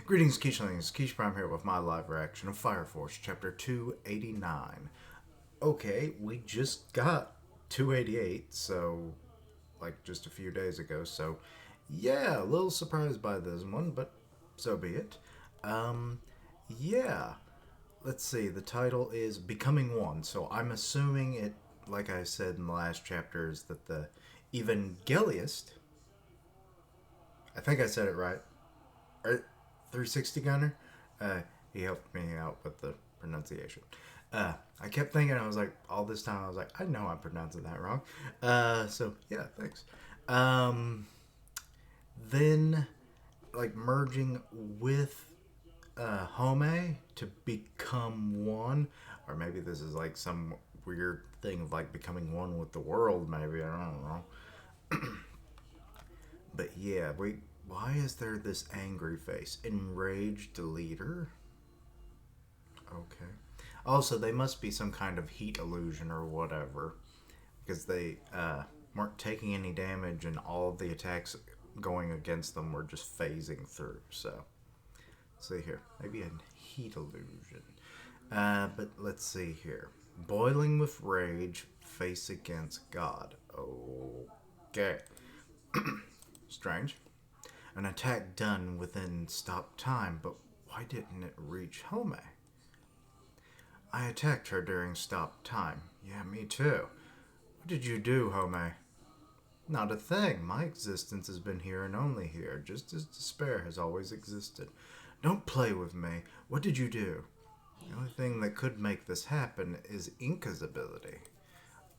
Greetings, Keishlings. Keish Prime here with my live reaction of Fire Force, Chapter 289. Okay, we just got 288, so, like, just a few days ago, so, yeah, a little surprised by this one, but so be it. Um, yeah, let's see, the title is Becoming One, so I'm assuming it, like I said in the last chapter, is that the Evangeliist, I think I said it right, 360 Gunner. Uh, he helped me out with the pronunciation. I kept thinking, I was like, all this time, I was like, I know I'm pronouncing that wrong. So, yeah, thanks. Um, then, like, merging with Haumea to become one. Or maybe this is like some weird thing of like becoming one with the world, maybe. I don't know. But yeah, why is there this angry face? Enraged leader? Okay. Also, they must be some kind of heat illusion or whatever. Because they weren't taking any damage and all of the attacks going against them were just phasing through. So, see here. Maybe a heat illusion. But let's see here. Boiling with rage, face against God. Okay. Strange. An attack done within stop time, but why didn't it reach Haumea? I attacked her during stop time. Yeah, me too. What did you do, Haumea? Not a thing. My existence has been here and only here, just as despair has always existed. Don't play with me. What did you do? The only thing that could make this happen is Inka's ability.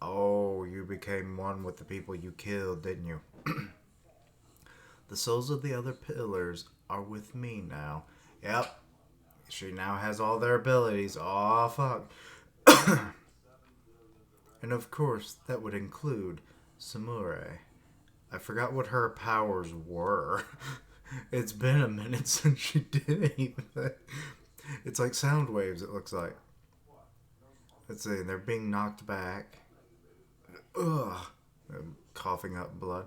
Oh, you became one with the people you killed, didn't you? The souls of the other pillars are with me now. Yep, she now has all their abilities. Aw, fuck. And of course, that would include Samurai. I forgot what her powers were. It's been a minute since she did anything. It's like sound waves, it looks like. Let's see, they're being knocked back. Ugh. I'm coughing up blood.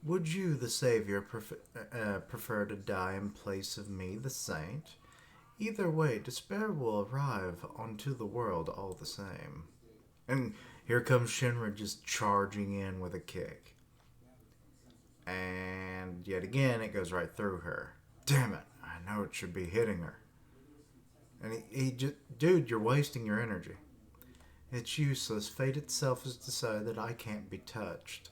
Would you, the Savior, prefer to die in place of me, the Saint? Either way, despair will arrive onto the world all the same. And here comes Shinra just charging in with a kick. And yet again, it goes right through her. Damn it, I know it should be hitting her. And he just, dude, you're wasting your energy. It's useless. Fate itself has decided that I can't be touched.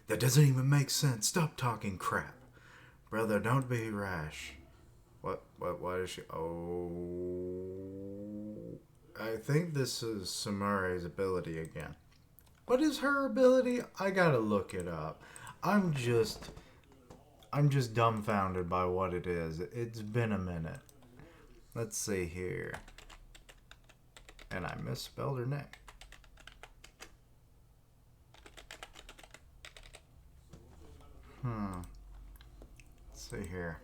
That doesn't even make sense. Stop talking crap. Brother, don't be rash. What is she? Oh. I think this is Samurai's ability again. What is her ability? I gotta look it up. I'm just dumbfounded by what it is. It's been a minute. Let's see here. And I misspelled her name. Let's see here.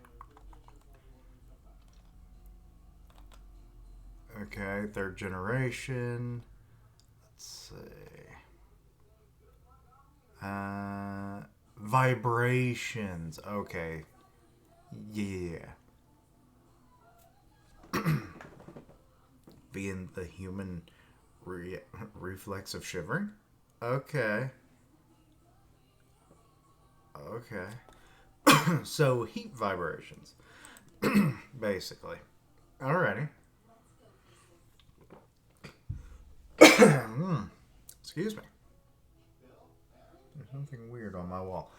Okay, third generation. Let's see. Vibrations. Okay. Yeah. Being the human reflex of shivering? Okay. Okay. So, heat vibrations. Basically. Alrighty. Excuse me. There's something weird on my wall.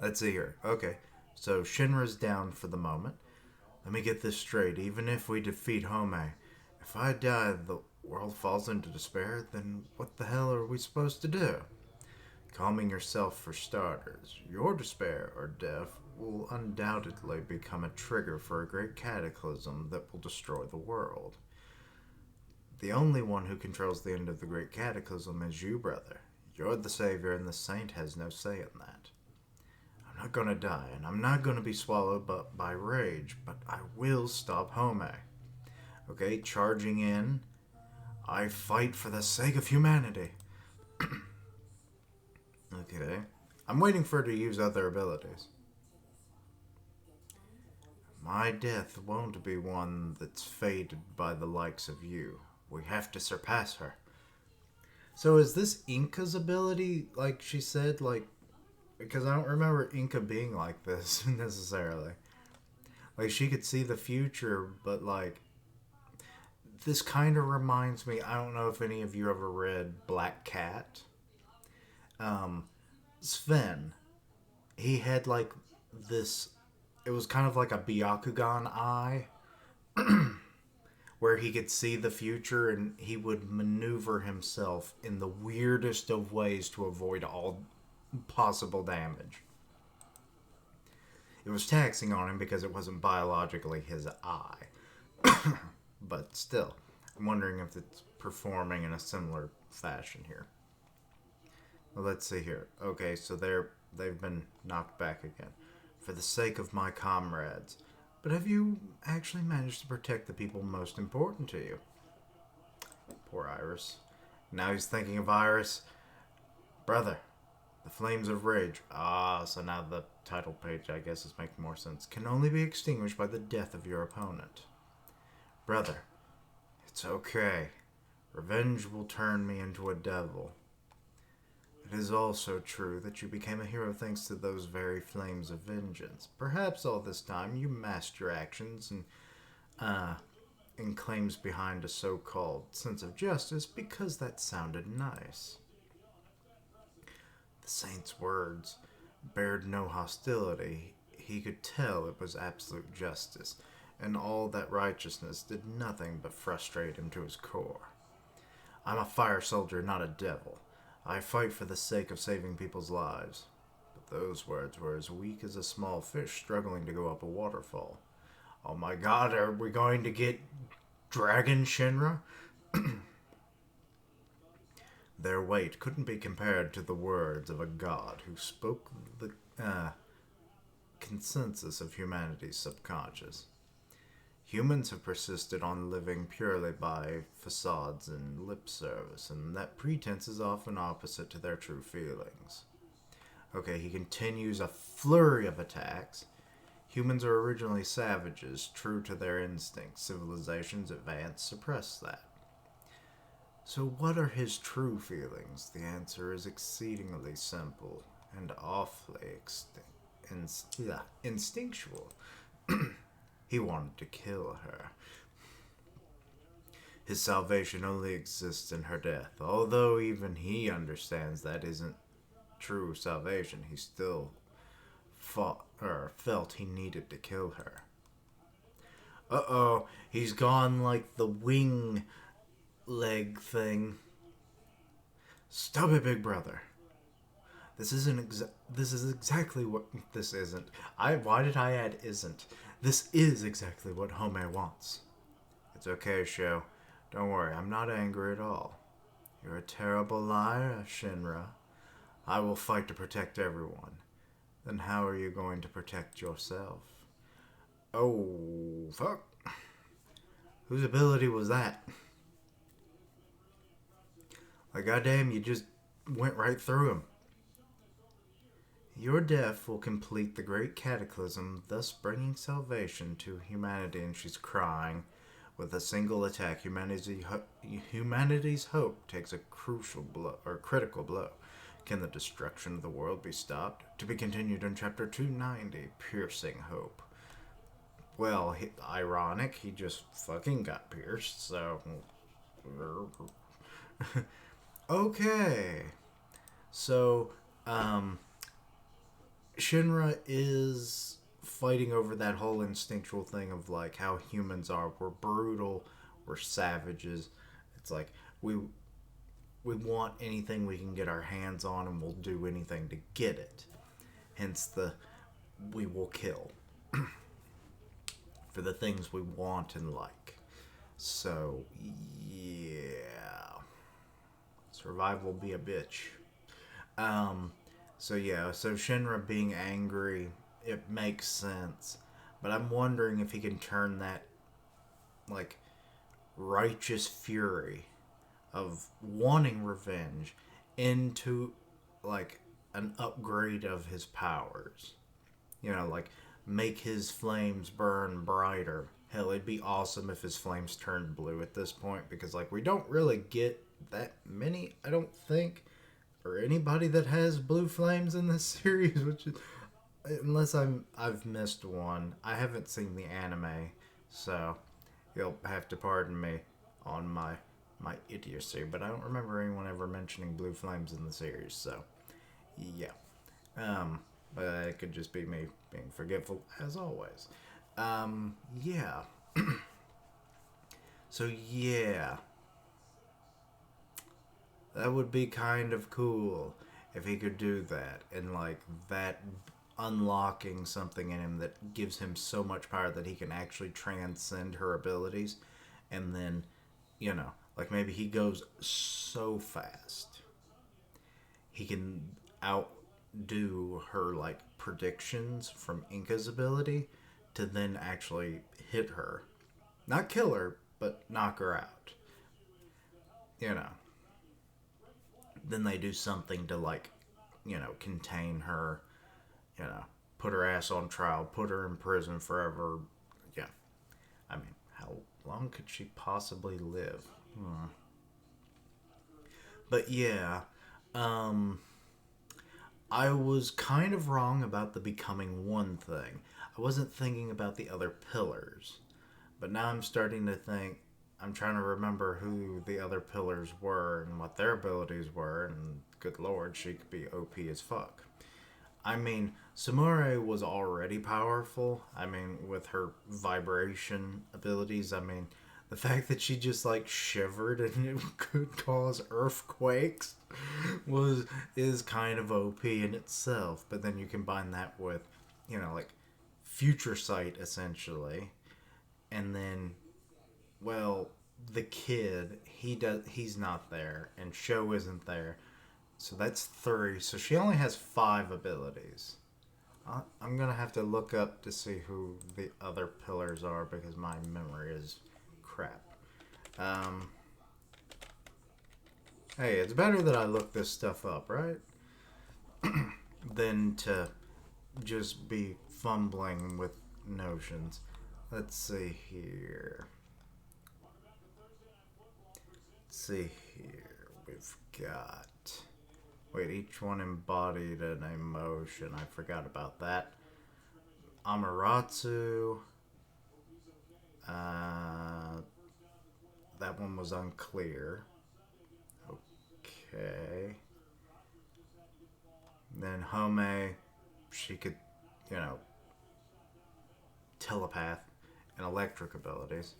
Let's see here. Okay. So, Shinra's down for the moment. Let me get this straight. Even if we defeat Haumea, if I die, the world falls into despair, then what the hell are we supposed to do? Calming yourself for starters. Your despair or death will undoubtedly become a trigger for a great cataclysm that will destroy the world. The only one who controls the end of the great cataclysm is you, brother. You're the savior, and the saint has no say in that. I'm not gonna die, and I'm not gonna be swallowed by rage, but I will stop Haumea. Okay, charging in. I fight for the sake of humanity. Okay. I'm waiting for her to use other abilities. My death won't be one that's fated by the likes of you. We have to surpass her. So is this Inca's ability, like she said, like, because I don't remember Inca being like this necessarily. Like, she could see the future, but, like, this kind of reminds me, I don't know if any of you ever read Black Cat. Sven, he had, like, this, it was kind of like a Byakugan eye, where he could see the future and he would maneuver himself in the weirdest of ways to avoid all possible damage. It was taxing on him because it wasn't biologically his eye. But still, I'm wondering if it's performing in a similar fashion here. Well, let's see here. Okay, so they've been knocked back again. For the sake of my comrades. But have you actually managed to protect the people most important to you? Poor Iris. Now he's thinking of Iris. Brother, the flames of rage. Ah, so now the title page, I guess, is making more sense. Can only be extinguished by the death of your opponent. Brother, it's okay. Revenge will turn me into a devil. It is also true that you became a hero thanks to those very flames of vengeance. Perhaps all this time you masked your actions and claims behind a so-called sense of justice because that sounded nice. The saint's words bared no hostility. He could tell it was absolute justice, and all that righteousness did nothing but frustrate him to his core. I'm a fire soldier, not a devil. I fight for the sake of saving people's lives. But those words were as weak as a small fish struggling to go up a waterfall. Oh my god, are we going to get Dragon Shinra? Their weight couldn't be compared to the words of a god who spoke the consensus of humanity's subconscious. Humans have persisted on living purely by facades and lip service, and that pretense is often opposite to their true feelings. Okay, he continues a flurry of attacks. Humans are originally savages, true to their instincts. Civilizations advance suppress that. So what are his true feelings? The answer is exceedingly simple and awfully instinctual. He wanted to kill her. His salvation only exists in her death. Although even he understands that isn't true salvation, he still felt he needed to kill her. Uh-oh, he's gone like the wing leg thing. Stop it, big brother. This is exactly what this isn't. Why did I add isn't? This is exactly what Haumea wants. It's okay, Sho. Don't worry, I'm not angry at all. You're a terrible liar, Shinra. I will fight to protect everyone. Then how are you going to protect yourself? Oh, fuck. Whose ability was that? Like, goddamn, you just went right through him. Your death will complete the great cataclysm, thus bringing salvation to humanity. And she's crying. With a single attack, humanity's hope takes a critical blow. Can the destruction of the world be stopped? To be continued in chapter 290, Piercing Hope. Well, ironic, he just fucking got pierced, so... Okay. So, Shinra is fighting over that whole instinctual thing of like how humans are. We're brutal, we're savages. It's like we want anything we can get our hands on and we'll do anything to get it. Hence the we will kill for the things we want and like. So yeah. Survival be a bitch. So Shinra being angry, it makes sense. But I'm wondering if he can turn that, like, righteous fury of wanting revenge into, like, an upgrade of his powers. You know, like, make his flames burn brighter. Hell, it'd be awesome if his flames turned blue at this point because, like, we don't really get that many, I don't think, or anybody that has blue flames in this series, which is unless I've missed one. I haven't seen the anime, so you'll have to pardon me on my idiocy, but I don't remember anyone ever mentioning blue flames in the series, so yeah. But it could just be me being forgetful as always. Yeah. So yeah, that would be kind of cool if he could do that, and like that unlocking something in him that gives him so much power that he can actually transcend her abilities, and then, like maybe he goes so fast he can outdo her like predictions from Inka's ability to then actually hit her, not kill her, but knock her out. You know, then they do something to like, contain her. You know, put her ass on trial, put her in prison forever. Yeah, I mean, how long could she possibly live? But yeah, um, I was kind of wrong about the becoming one thing. I wasn't thinking about the other pillars. But now I'm starting to think, I'm trying to remember who the other pillars were and what their abilities were, and good lord, she could be OP as fuck. I mean, Samure was already powerful. I mean, with her vibration abilities, I mean, the fact that she just like shivered and it could cause earthquakes was is kind of OP in itself. But then you combine that with, like future sight essentially, and then, well, the kid, he's not there, and Show isn't there, so that's three. So she only has five abilities. I'm gonna have to look up to see who the other pillars are because my memory is crap. Um, hey, it's better that I look this stuff up, right? Than to just be fumbling with notions. Let's see here. Let's see here. We've got. Wait, each one embodied an emotion. I forgot about that. Amaterasu. Uh, that one was unclear. Okay. Then Haumea, she could, you know, telepath and electric abilities.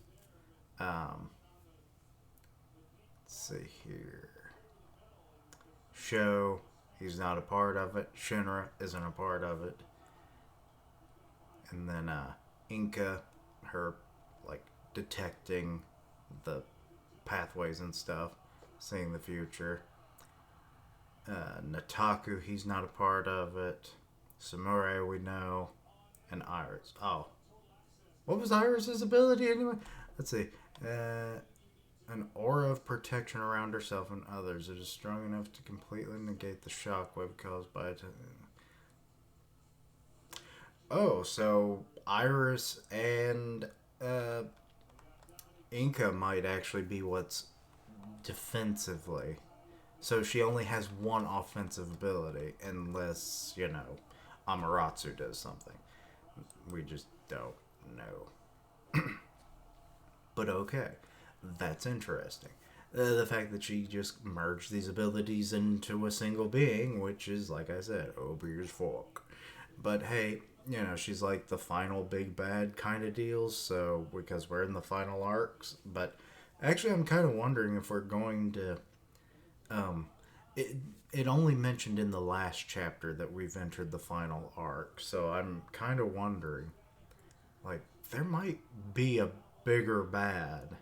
Um, let's see here. Show, he's not a part of it. Shinra isn't a part of it. And then Inka, her like detecting the pathways and stuff, seeing the future. Nataku, he's not a part of it. Samure, we know. And Iris. Oh. What was Iris's ability anyway? Let's see. An aura of protection around herself and others. It is strong enough to completely negate the shockwave caused by it. Oh, so Iris and Inka might actually be what's defensively. So she only has one offensive ability, unless, Amaterasu does something. We just don't know. But okay, that's interesting. The fact that she just merged these abilities into a single being, which is, like I said, Obier's fork. But hey, she's like the final big bad kind of deal, so, because we're in the final arcs. But actually, I'm kind of wondering if we're going to. It only mentioned in the last chapter that we've entered the final arc, so I'm kind of wondering, like, there might be a bigger bad,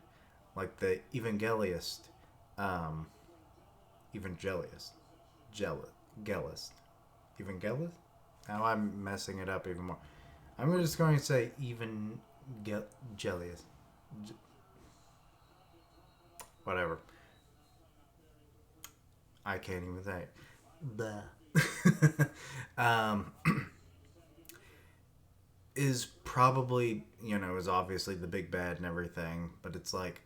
like the Evangelist, Evangelist, Gelist, Evangelist. Now I'm messing it up even more. I'm just going to say Evangelius, whatever. I can't even say it. Blah. is probably, is obviously the big bad and everything, but it's like,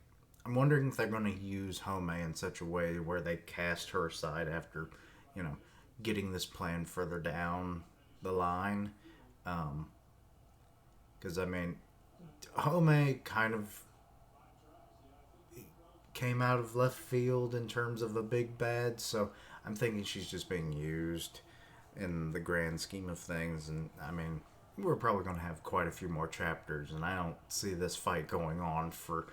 I'm wondering if they're going to use Haumea in such a way where they cast her aside after, you know, getting this plan further down the line. Because, I mean, Haumea kind of came out of left field in terms of a big bad, so I'm thinking she's just being used in the grand scheme of things. And I mean, we're probably going to have quite a few more chapters, and I don't see this fight going on for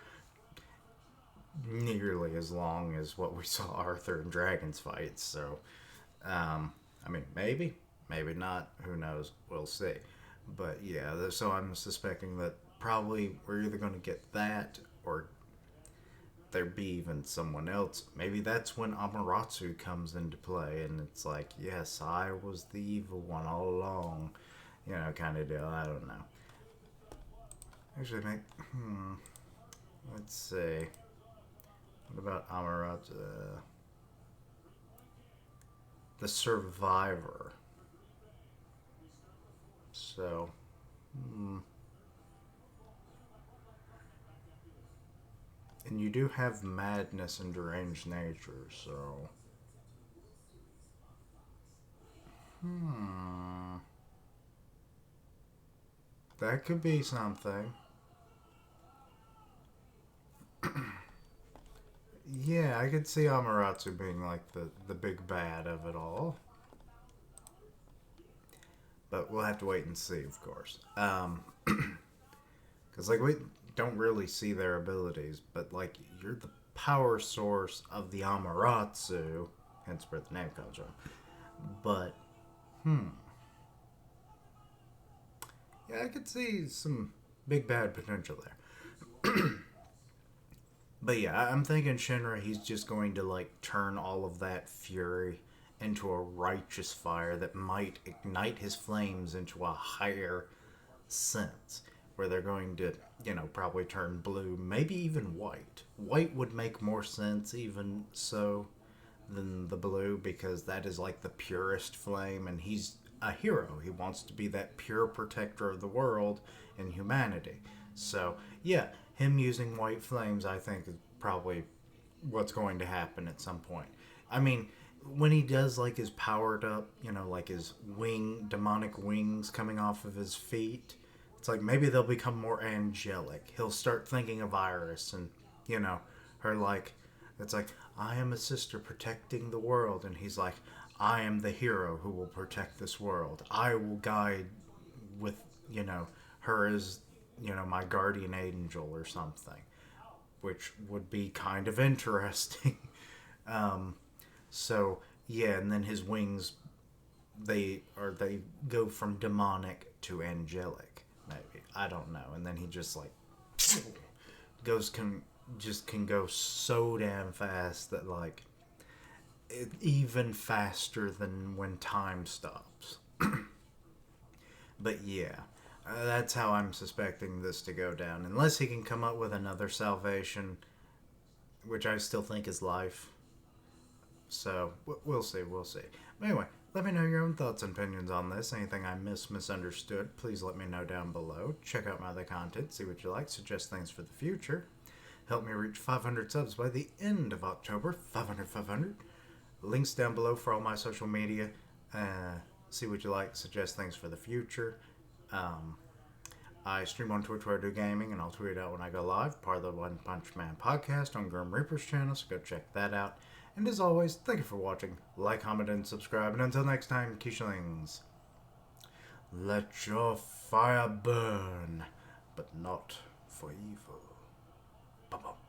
nearly as long as what we saw Arthur and Dragons fight. So, I mean, maybe not. Who knows? We'll see. But yeah, so I'm suspecting that probably we're either going to get that or there be even someone else. Maybe that's when Amaterasu comes into play, and it's like, yes, I was the evil one all along, kind of deal. I don't know. Actually, let's see. What about Amaterasu? The survivor. So, and you do have madness and deranged nature, so. That could be something. Yeah, I could see Amaterasu being like the big bad of it all. But we'll have to wait and see, of course. Because, like, we don't really see their abilities, but, like, you're the power source of the Amaterasu, hence where the name comes from. But, yeah, I could see some big bad potential there. But yeah, I'm thinking Shinra, he's just going to, like, turn all of that fury into a righteous fire that might ignite his flames into a higher sense, where they're going to, probably turn blue, maybe even white. White would make more sense, even so, than the blue, because that is like the purest flame, and he's a hero. He wants to be that pure protector of the world and humanity. So, yeah, him using white flames, I think, is probably what's going to happen at some point. I mean, when he does, like, his powered up, like his demonic wings coming off of his feet, it's like maybe they'll become more angelic. He'll start thinking of Iris and, her, like, it's like, I am a sister protecting the world. And he's like, I am the hero who will protect this world. I will guide with, her as, my guardian angel or something, which would be kind of interesting. So yeah, and then his wings, they go from demonic to angelic, maybe, I don't know, and then he just like can go so damn fast that, like, even faster than when time stops. But yeah, that's how I'm suspecting this to go down, unless he can come up with another salvation, which I still think is life. So, we'll see. But anyway, let me know your own thoughts and opinions on this. Anything I misunderstood, please let me know down below. Check out my other content, see what you like, suggest things for the future. Help me reach 500 subs by the end of October. 500. Links down below for all my social media. See what you like, suggest things for the future. I stream on Twitch where I do gaming, and I'll tweet it out when I go live. Part of the One Punch Man podcast on Grim Reaper's channel, so go check that out. And as always, thank you for watching. Like, comment, and subscribe. And until next time, Kishlings, let your fire burn, but not for evil. Bye-bye.